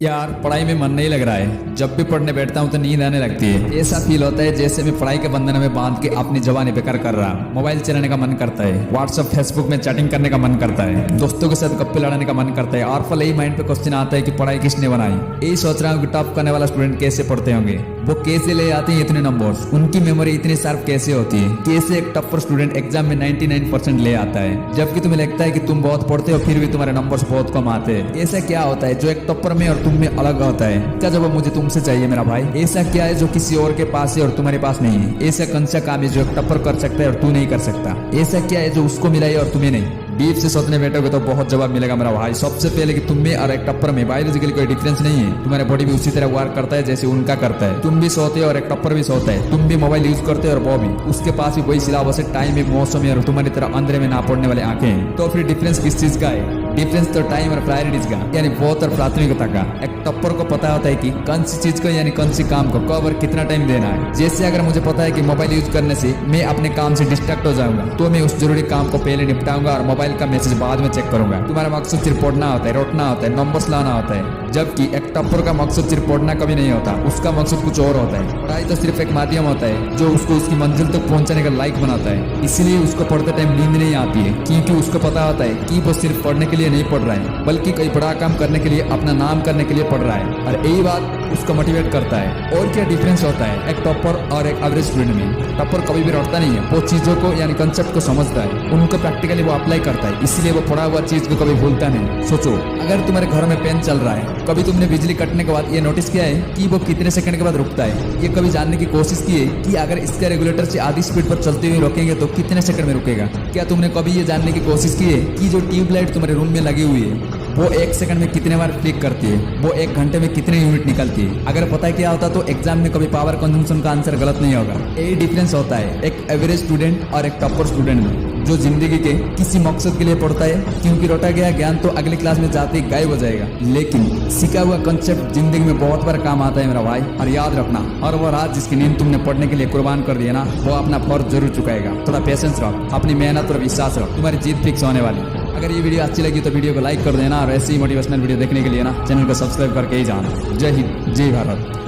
यार पढ़ाई में मन नहीं लग रहा है। जब भी पढ़ने बैठता हूँ तो नींद आने लगती है। ऐसा फील होता है जैसे मैं पढ़ाई के बंधन में बांध के अपनी जवानी बेकार कर रहा। मोबाइल चलाने का मन करता है, व्हाट्सएप फेसबुक में चैटिंग करने का मन करता है, दोस्तों के साथ गप्पे लड़ाने का मन करता है। और फल यही माइंड पे क्वेश्चन आता है कि पढ़ाई किसने बनाई। यही सोच रहा हूँ कि टॉप करने वाला स्टूडेंट कैसे पढ़ते होंगे, वो कैसे ले आते हैं इतने नंबर्स, उनकी मेमोरी इतनी शार्प कैसे होती है, कैसे एक टॉपर स्टूडेंट एग्जाम में 99% ले आता है, जबकि तुम्हें लगता है कि तुम बहुत पढ़ते हो फिर भी तुम्हारे नंबर्स बहुत कम आते हैं। ऐसा क्या होता है जो एक टॉपर में और तुम में अलग होता है? क्या जवाब मुझे तुमसे चाहिए मेरा भाई। ऐसा क्या है जो किसी और के पास है और तुम्हारे पास नहीं है? ऐसा कौन सा काम है जो एक टॉपर कर सकता है और तू नहीं कर सकता? ऐसा क्या है जो उसको मिला है और तुम्हें नहीं? डीप से सोचने बैठोगे तो बहुत जवाब मिलेगा मेरा भाई। सबसे पहले कि तुम में और एक टप्पर में बायोलॉजिकली कोई डिफरेंस नहीं है। तुम्हारे बॉडी भी उसी तरह वर्क करता है जैसे उनका करता है। तुम भी सोते हो और एक टप्पर भी सोता है। तुम भी मोबाइल यूज करते हो और वो भी। उसके पास भी वही सिलेबस है, टाइम है, मौसम है और तुम्हारी तरह अंधेरे में ना पड़ने वाले आंखें हैं। तो फिर डिफरेंस किस चीज का है? डिफरेंस तो टाइम और प्रायोरिटीज का, यानी बहुत और प्राथमिकता का। एक टप्पर को पता होता है कि कौन सी चीज को यानी कौन सी काम को कब और कितना टाइम देना है। जैसे अगर मुझे पता है कि मोबाइल यूज करने से मैं अपने काम से डिस्ट्रैक्ट हो जाऊंगा तो मैं उस जरूरी काम को पहले निपटाऊंगा और मोबाइल का मैसेज बाद में चेक करूंगा। तुम्हारा मकसद सिर्फ पढ़ना होता है, रोटना होता है, नंबर्स लाना होता है, जबकि एक टप्पर का मकसद सिर्फ पढ़ना कभी नहीं होता। उसका मकसद कुछ और होता है। पढ़ाई तो सिर्फ एक माध्यम होता है जो उसको उसकी मंजिल तक पहुंचाने का लायक बनाता है। इसलिए उसको पढ़ते टाइम नींद नहीं आती है, क्योंकि उसको पता होता है कि वो सिर्फ पढ़ने के लिए नहीं पढ़ रहा है बल्कि कोई बड़ा काम करने के लिए, अपना नाम करने के लिए पढ़ रहा है। और यही बात उसको मोटिवेट करता है। और क्या डिफरेंस होता है एक टॉपर और एक एवरेज स्टूडेंट में? टॉपर कभी भी रटता नहीं है, वो चीजों को यानी कंसेप्ट को समझता है, उनको प्रैक्टिकली वो अप्लाई करता है, इसलिए वो पढ़ा हुआ चीज को कभी भूलता नहीं। सोचो, अगर तुम्हारे घर में पेन चल रहा है, कभी तुमने बिजली कटने के बाद ये नोटिस किया है कि वो कितने सेकंड के बाद रुकता है? ये कभी जानने की कोशिश की है कि अगर इसके रेगुलेटर से आधी स्पीड पर चलते हुए रोकेंगे तो कितने सेकंड में रुकेगा? क्या तुमने कभी ये जानने की कोशिश की है कि जो ट्यूबलाइट तुम्हारे रूम में लगी हुई है वो एक सेकंड में कितने बार क्लिक करती है, वो एक घंटे में कितने यूनिट निकलती है? अगर पता है क्या होता तो एग्जाम में कभी पावर कंजम्पशन का आंसर गलत नहीं होगा। यही डिफरेंस होता है एक एवरेज स्टूडेंट और एक टॉपर स्टूडेंट में, जो जिंदगी के किसी मकसद के लिए पढ़ता है, क्योंकि रोटा गया ज्ञान तो अगली क्लास में जाते ही गायब हो जाएगा, लेकिन सीखा हुआ कंसेप्ट जिंदगी में बहुत बार काम आता है मेरा भाई। और याद रखना, और वो रात जिसकी नींद तुमने पढ़ने के लिए कुर्बान कर दिया ना, वो अपना फर्ज जरूर चुकाएगा। थोड़ा पेशेंस रख, अपनी मेहनत और विश्वास रख, तुम्हारी जीत फिक्स होने वाली। अगर ये वीडियो अच्छी लगी तो वीडियो को लाइक कर देना और ऐसे ही मोटिवेशनल वीडियो देखने के लिए ना चैनल को सब्सक्राइब करके ही जाना। जय हिंद, जय भारत।